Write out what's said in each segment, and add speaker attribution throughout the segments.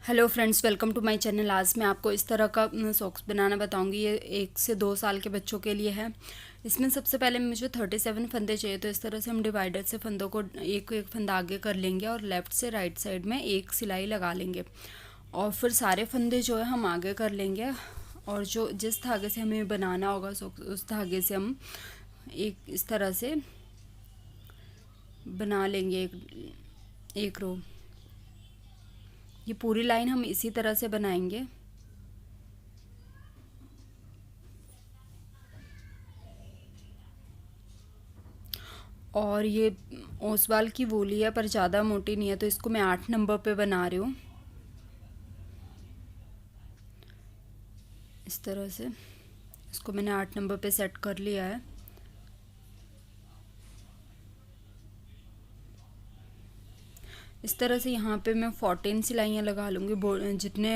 Speaker 1: Hello friends, welcome to my channel. आज मैं आपको इस तरह का सॉक्स बनाना बताऊंगी। ये 1 से 2 साल के बच्चों के लिए है। इसमें सबसे पहले मुझे 37 फंदे चाहिए। तो इस तरह से हम डिवाइडर से फंदों को एक एक फंदा आगे कर लेंगे और लेफ़्ट से राइट साइड में एक सिलाई लगा लेंगे। और फिर सारे फंदे जो है हम आगे कर लेंगे। और जो जिस धागे से हमें बनाना होगा सॉक्स, उस धागे से हम एक इस तरह से बना लेंगे एक रो। ये पूरी लाइन हम इसी तरह से बनाएंगे। और ये ओसवाल की वूली है पर ज़्यादा मोटी नहीं है, तो इसको मैं 8 नंबर पे बना रही हूँ। इस तरह से इसको मैंने 8 नंबर पे सेट कर लिया है। इस तरह से यहाँ पे मैं 14 सिलाइयाँ लगा लूँगी। जितने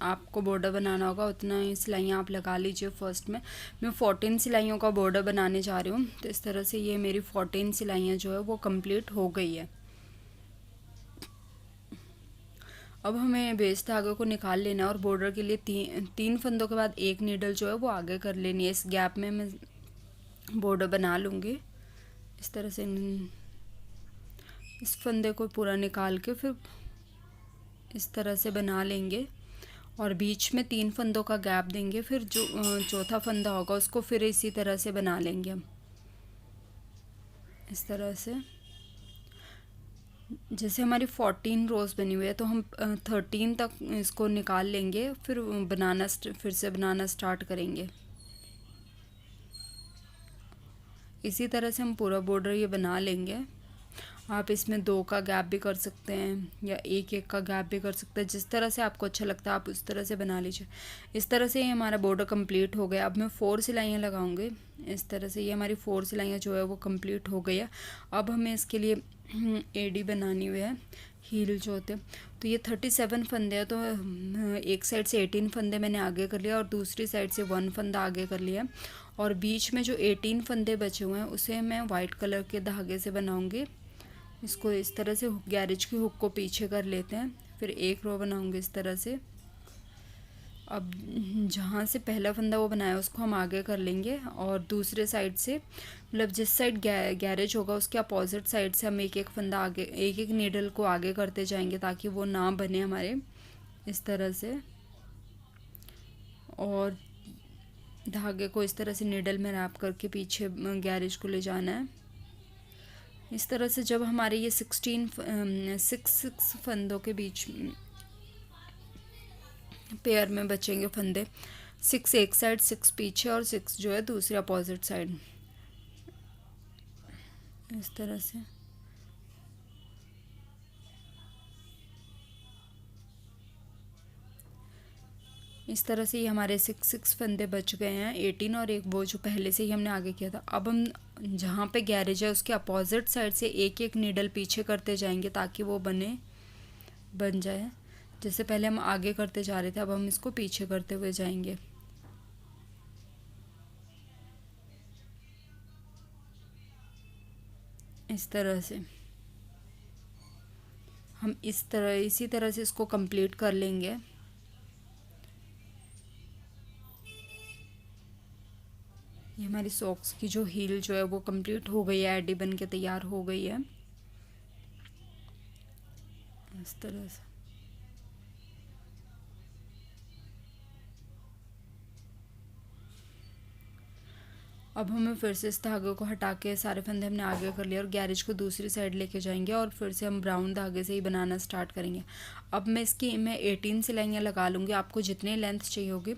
Speaker 1: आपको बॉर्डर बनाना होगा उतना ही सिलाइयाँ आप लगा लीजिए। फर्स्ट में मैं 14 सिलाइयों का बॉर्डर बनाने जा रही हूँ। तो इस तरह से ये मेरी 14 सिलाइयाँ जो है वो कंप्लीट हो गई है। अब हमें बेस धागे को निकाल लेना है और बॉर्डर के लिए तीन फंदों के बाद एक नीडल जो है वो आगे कर लेनी है। इस गैप में मैं बॉर्डर बना लूँगी। इस तरह से इस फंदे को पूरा निकाल के फिर इस तरह से बना लेंगे और बीच में 3 फंदों का गैप देंगे। फिर जो चौथा फंदा होगा उसको फिर इसी तरह से बना लेंगे हम। इस तरह से जैसे हमारी 14 रोज़ बनी हुई है तो हम 13 तक इसको निकाल लेंगे। फिर से बनाना स्टार्ट करेंगे। इसी तरह से हम पूरा बॉर्डर ये बना लेंगे। आप इसमें 2 का गैप भी कर सकते हैं या एक एक का गैप भी कर सकते हैं। जिस तरह से आपको अच्छा लगता है आप उस तरह से बना लीजिए। इस तरह से ये हमारा बॉर्डर कंप्लीट हो गया। अब मैं 4 सिलाइयाँ लगाऊंगी। इस तरह से ये हमारी 4 सिलाइयाँ जो है वो कंप्लीट हो गई है। अब हमें इसके लिए एडी बनानी हुई है, हील जो होते हैं। तो ये 37 फंदे हैं, तो एक साइड से 18 फंदे मैंने आगे कर लिया और दूसरी साइड से 1 फंदा आगे कर लिया। और बीच में जो 18 फंदे बचे हुए हैं उसे मैं वाइट कलर के धागे से बनाऊंगी। इसको इस तरह से गैरेज की हुक को पीछे कर लेते हैं। फिर एक रो बनाऊंगी इस तरह से। अब जहाँ से पहला फंदा वो बनाया उसको हम आगे कर लेंगे और दूसरे साइड से मतलब जिस साइड गैरेज होगा उसके अपोजिट साइड से हम एक एक फंदा आगे, एक एक नीडल को आगे करते जाएंगे ताकि वो ना बने हमारे। इस तरह से और धागे को इस तरह से नीडल में रैप करके पीछे गैरेज को ले जाना है। इस तरह से जब हमारे ये 6 फंदों के बीच पेयर में बचेंगे फंदे, 6 एक साइड, 6 पीछे और 6 जो है दूसरी अपोजिट साइड। इस तरह से इस तरह से ये हमारे 6 फंदे बच गए हैं, 18 और एक वो जो पहले से ही हमने आगे किया था। अब हम जहाँ पे गैरेज है उसके अपोजिट साइड से एक एक नीडल पीछे करते जाएंगे ताकि वो बन जाए। जैसे पहले हम आगे करते जा रहे थे, अब हम इसको पीछे करते हुए जाएंगे। इस तरह से हम इसी तरह से इसको कंप्लीट कर लेंगे। ये हमारी सॉक्स की जो हील जो है वो कंप्लीट हो गई है, एडी बन के तैयार हो गई है। इस तरह से अब हमें फिर से इस धागे को हटा के सारे फंदे हमने आगे कर लिया और गैरेज को दूसरी साइड लेके जाएंगे और फिर से हम ब्राउन धागे से ही बनाना स्टार्ट करेंगे। अब मैं 18 सिलाइयाँ लगा लूँगी। आपको जितनी लेंथ चाहिए होगी।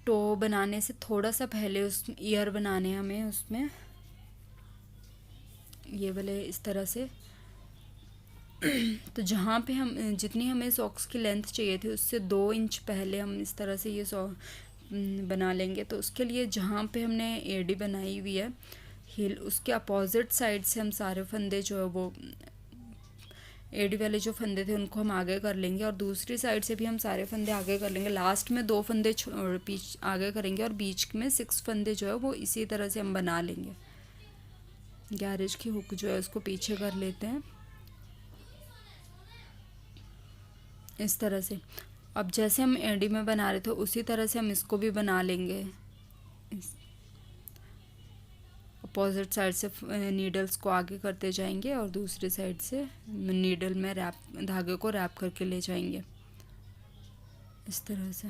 Speaker 1: टो बनाने से थोड़ा सा पहले उस ईयर बनाने हैं हमें उसमें, ये वाले इस तरह से। तो जहाँ पे हम जितनी हमें सॉक्स की लेंथ चाहिए थी उससे 2 इंच पहले हम इस तरह से ये बना लेंगे। तो उसके लिए जहाँ पे हमने एडी बनाई हुई है हील, उसके अपोजिट साइड से हम सारे फंदे जो है वो एडी वाले जो फंदे थे उनको हम आगे कर लेंगे और दूसरी साइड से भी हम सारे फंदे आगे कर लेंगे। लास्ट में 2 फंदे आगे करेंगे और बीच में 6 फंदे जो है वो इसी तरह से हम बना लेंगे। गैरेज की हुक जो है उसको पीछे कर लेते हैं इस तरह से। अब जैसे हम एडी में बना रहे थे उसी तरह से हम इसको भी बना लेंगे। अपोजिट साइड से नीडल्स को आगे करते जाएंगे और दूसरी साइड से नीडल में रैप, धागे को रैप करके ले जाएंगे इस तरह से।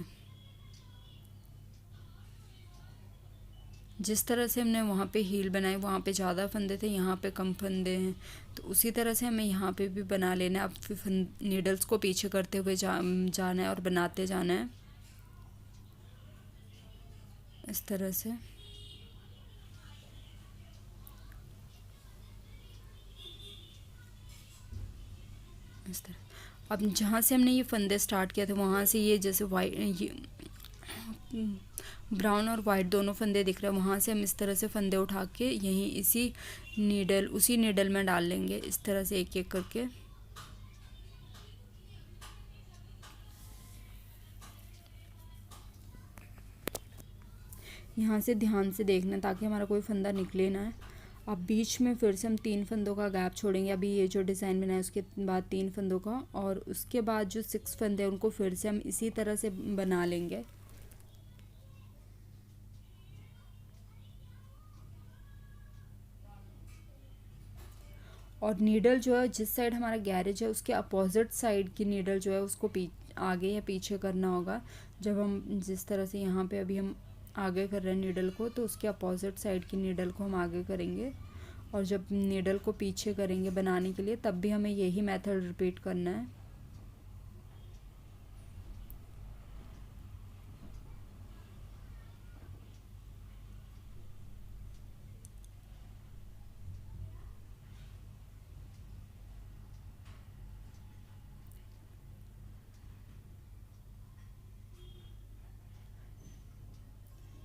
Speaker 1: जिस तरह से हमने वहाँ पे हील बनाए वहाँ पे ज़्यादा फंदे थे, यहाँ पे कम फंदे हैं, तो उसी तरह से हमें यहाँ पे भी बना लेना है। अब फिर नीडल्स को पीछे करते हुए जाना है और बनाते जाना है इस तरह से। इस तरह अब जहाँ से हमने ये फंदे स्टार्ट किया था वहाँ से ये जैसे वाइट, ये ब्राउन और वाइट दोनों फंदे दिख रहे हैं, वहाँ से हम इस तरह से फंदे उठा के यहीं उसी नीडल में डाल लेंगे इस तरह से एक एक करके। यहाँ से ध्यान से देखना ताकि हमारा कोई फंदा निकले ना है। अब बीच में फिर से हम 3 फंदों का गैप छोड़ेंगे। अभी ये जो डिज़ाइन बनाया उसके बाद 3 फंदों का, और उसके बाद जो 6 फंदे हैं उनको फिर से हम इसी तरह से बना लेंगे। और नीडल जो है जिस साइड हमारा गैरेज है उसके अपोजिट साइड की नीडल जो है उसको आगे या पीछे करना होगा। जब हम जिस तरह से यहाँ पे अभी हम आगे कर रहे हैं नीडल को, तो उसके अपोजिट साइड की नीडल को हम आगे करेंगे, और जब नीडल को पीछे करेंगे बनाने के लिए तब भी हमें यही मेथड रिपीट करना है।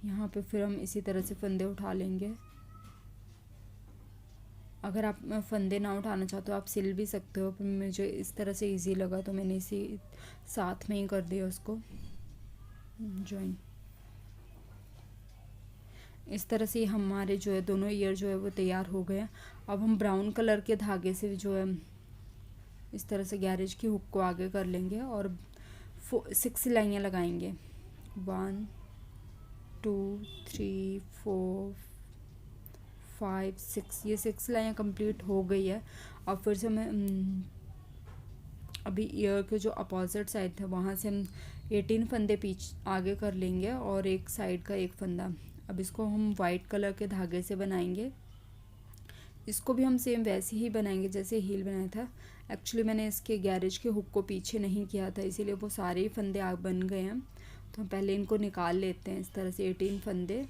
Speaker 1: यहाँ पे फिर हम इसी तरह से फंदे उठा लेंगे। अगर आप फंदे ना उठाना चाहते हो आप सिल भी सकते हो, पर मुझे इस तरह से इजी लगा तो मैंने इसी साथ में ही कर दिया उसको ज्वाइन। इस तरह से हमारे जो है दोनों ईयर जो है वो तैयार हो गए। अब हम ब्राउन कलर के धागे से जो है इस तरह से गैरेज की हुक को आगे कर लेंगे और 6 सिलाइयाँ लगाएंगे। 1 2 3 4 5 6, ये 6 सिलाइयाँ कंप्लीट हो गई है। अब फिर से मैं अभी ईयर के जो अपोजिट साइड था वहाँ से हम 18 फंदे आगे कर लेंगे और एक साइड का एक फंदा। अब इसको हम वाइट कलर के धागे से बनाएंगे। इसको भी हम सेम वैसे ही बनाएंगे जैसे हील बनाया था। एक्चुअली मैंने इसके गैरेज के हुक को पीछे नहीं किया था, इसीलिए वो सारे ही फंदे आग बन गए हैं। तो हम पहले इनको निकाल लेते हैं इस तरह से 18 फंदे,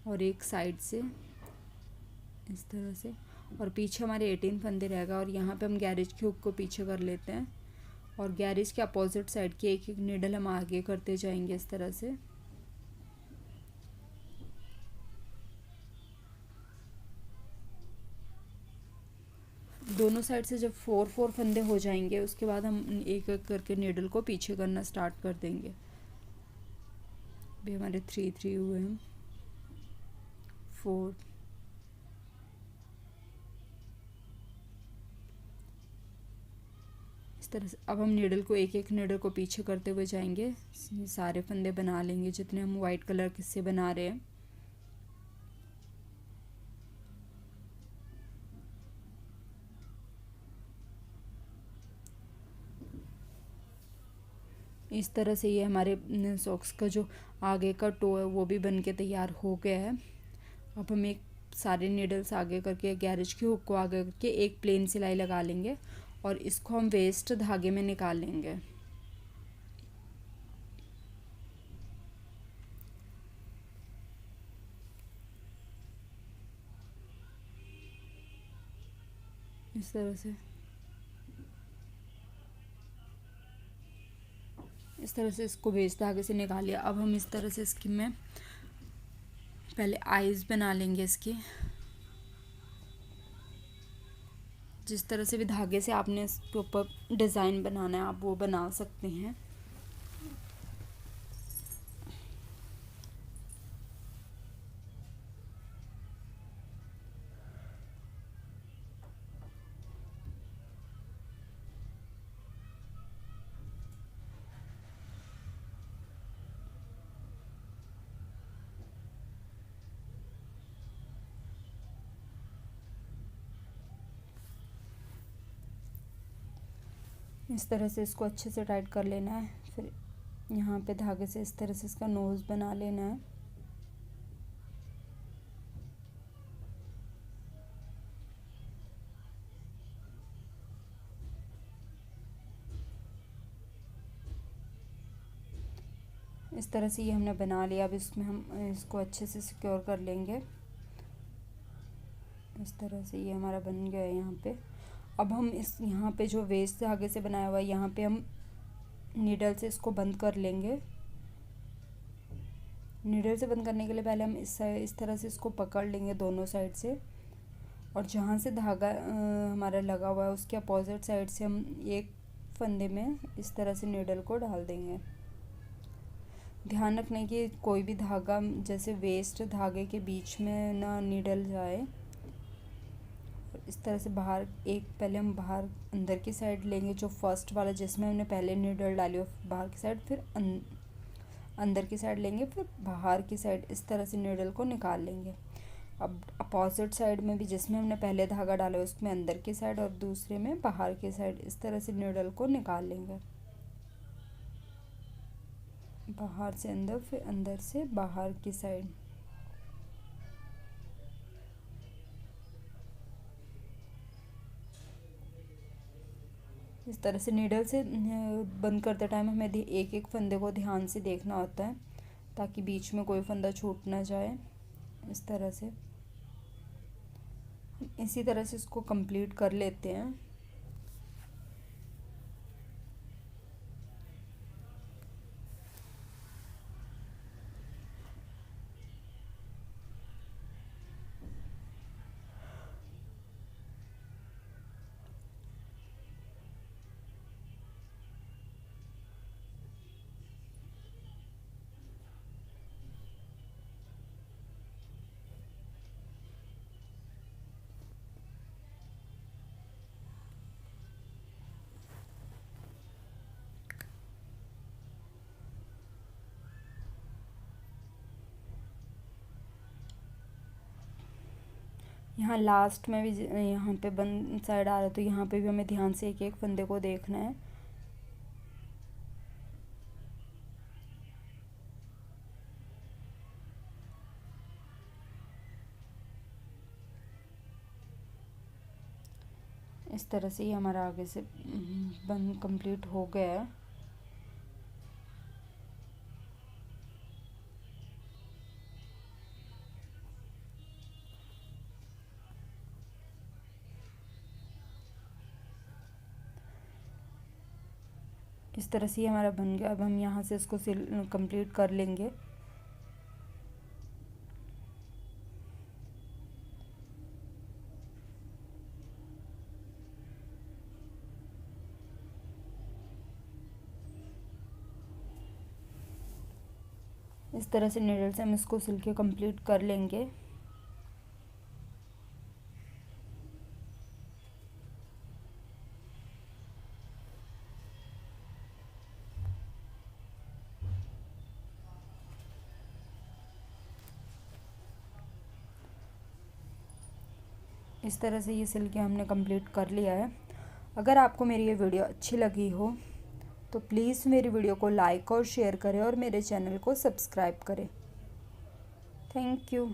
Speaker 1: और एक साइड से इस तरह से, और पीछे हमारे 18 फंदे रहेगा। और यहाँ पे हम गैरेज के हुक को पीछे कर लेते हैं और गैरेज के अपोजिट साइड की एक एक नीडल हम आगे करते जाएंगे इस तरह से। दोनों साइड से जब 4 फंदे हो जाएंगे उसके बाद हम एक एक करके नीडल को पीछे करना स्टार्ट कर देंगे। अभी हमारे 3 हुए हैं, 4, इस तरह से। अब हम नीडल को एक एक नीडल को पीछे करते हुए जाएंगे, सारे फंदे बना लेंगे जितने हम वाइट कलर से बना रहे हैं। इस तरह से ये हमारे सॉक्स का जो आगे का टो है वो भी बन के तैयार हो गया है। अब हम एक सारे नीडल्स आगे करके गैरेज की हुक को आगे करके एक प्लेन सिलाई लगा लेंगे और इसको हम वेस्ट धागे में निकाल लेंगे। इस तरह से इसको वेस्ट धागे से निकाल लिया। अब हम इस तरह से इसकी में पहले आईज बना लेंगे इसकी। जिस तरह से भी धागे से आपने इसके ऊपर डिज़ाइन बनाना है आप वो बना सकते हैं। इस तरह से इसको अच्छे से टाइट कर लेना है। फिर यहाँ पे धागे से इस तरह से इसका नोज़ बना लेना है। इस तरह से ये हमने बना लिया। अब इसमें हम इसको अच्छे से सिक्योर कर लेंगे। इस तरह से ये हमारा बन गया है यहाँ पे। अब हम इस यहाँ पे जो वेस्ट धागे से बनाया हुआ है यहाँ पे हम नीडल से इसको बंद कर लेंगे। नीडल से बंद करने के लिए पहले हम इस तरह से इसको पकड़ लेंगे दोनों साइड से, और जहाँ से धागा हमारा लगा हुआ है उसके अपोजिट साइड से हम एक फंदे में इस तरह से नीडल को डाल देंगे। ध्यान रखने कि कोई भी धागा जैसे वेस्ट धागे के बीच में ना नीडल जाए। इस तरह से बाहर पहले हम बाहर अंदर की साइड लेंगे, जो फर्स्ट वाला जिसमें हमने पहले नीडल डाली हो बाहर की साइड, फिर अंदर की साइड लेंगे, फिर बाहर की साइड इस तरह से नीडल को निकाल लेंगे। अब अपोजिट साइड में भी जिसमें हमने पहले धागा डाला है उसमें अंदर की साइड और दूसरे में बाहर की साइड इस तरह से नीडल को निकाल लेंगे। बाहर से अंदर, फिर अंदर से बाहर की साइड। इस तरह से नीडल से बंद करते टाइम हमें एक एक फंदे को ध्यान से देखना होता है ताकि बीच में कोई फंदा छूट ना जाए। इस तरह से इसी तरह से इसको कंप्लीट कर लेते हैं। यहाँ लास्ट में भी यहाँ पे बंद साइड आ रहा है तो यहाँ पे भी हमें ध्यान से एक एक फंदे को देखना है। इस तरह से ही हमारा आगे से बंद कंप्लीट हो गया है। इस तरह से ही हमारा बन गया। अब हम यहाँ से इसको कंप्लीट कर लेंगे। इस तरह से नीडल से हम इसको सिल के कंप्लीट कर लेंगे। इस तरह से ये सिल के हमने कंप्लीट कर लिया है। अगर आपको मेरी ये वीडियो अच्छी लगी हो तो प्लीज़ मेरी वीडियो को लाइक और शेयर करें और मेरे चैनल को सब्सक्राइब करें। Thank you.